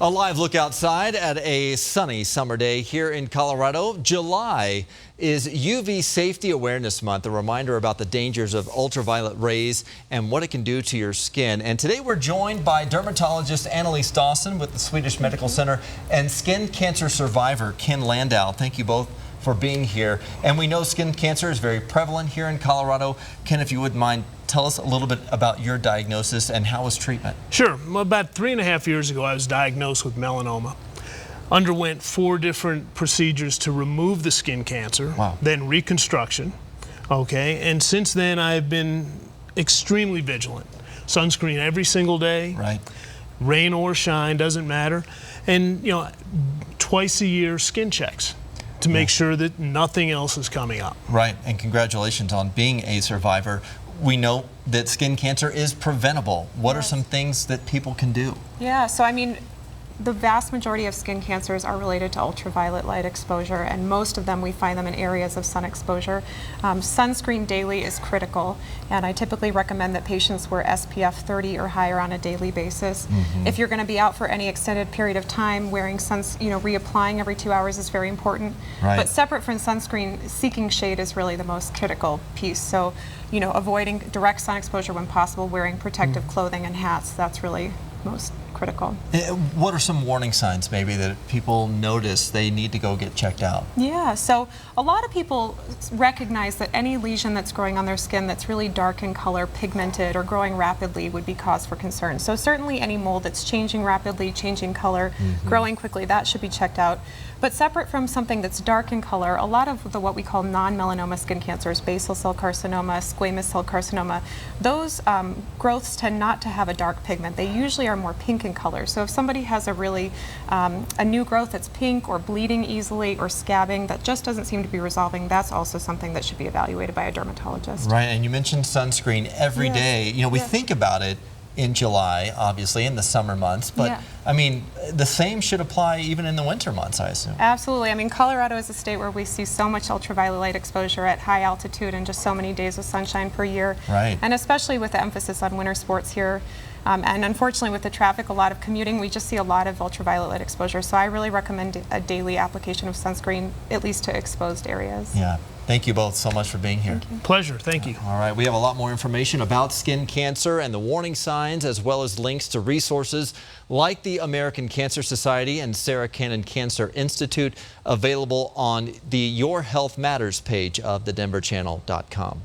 A live look outside at a sunny summer day here in Colorado. July is UV Safety Awareness Month, a reminder about the dangers of ultraviolet rays and what it can do to your skin. And today we're joined by dermatologist Annalise Dawson with the Swedish Medical Center and skin cancer survivor Ken Landau. Thank you both for being here. And we know skin cancer is very prevalent here in Colorado. Ken, if you wouldn't mind, tell us a little bit about your diagnosis and how was treatment? Sure. Well, about 3.5 years ago, I was diagnosed with melanoma. Underwent 4 different procedures to remove the skin cancer, Wow. then reconstruction. Okay, and since then I've been extremely vigilant. Sunscreen every single day. Right. Rain or shine, doesn't matter. And twice a year skin checks to make sure that nothing else is coming up. Right, and congratulations on being a survivor. We know that skin cancer is preventable. What are some things that people can do? Yeah, so I mean, the vast majority of skin cancers are related to ultraviolet light exposure, and most of them we find them in areas of sun exposure. Sunscreen daily is critical, and I typically recommend that patients wear SPF 30 or higher on a daily basis. If you're going to be out for any extended period of time, wearing reapplying every 2 hours is very important. Right. But separate from sunscreen, seeking shade is really the most critical piece. So, avoiding direct sun exposure when possible, wearing protective clothing and hats, that's really most critical. What are some warning signs maybe that people notice they need to go get checked out? Yeah, so a lot of people recognize that any lesion that's growing on their skin that's really dark in color, pigmented, or growing rapidly would be cause for concern. So certainly any mold that's changing rapidly, changing color, growing quickly, that should be checked out. But separate from something that's dark in color, a lot of what we call non-melanoma skin cancers, basal cell carcinoma, squamous cell carcinoma, those growths tend not to have a dark pigment. They usually are more pink in color. So if somebody has a really a new growth that's pink or bleeding easily or scabbing that just doesn't seem to be resolving, that's also something that should be evaluated by a dermatologist. Right, and you mentioned sunscreen every day. We think about it in July, obviously, in the summer months, but I mean, the same should apply even in the winter months, I assume. Absolutely. I mean, Colorado is a state where we see so much ultraviolet light exposure at high altitude and just so many days of sunshine per year. Right. And especially with the emphasis on winter sports here. And unfortunately, with the traffic, a lot of commuting, we just see a lot of ultraviolet light exposure. So I really recommend a daily application of sunscreen, at least to exposed areas. Yeah. Thank you both so much for being here. Thank you. Pleasure. Thank you. All right. We have a lot more information about skin cancer and the warning signs, as well as links to resources like the American Cancer Society and Sarah Cannon Cancer Institute available on the Your Health Matters page of thedenverchannel.com.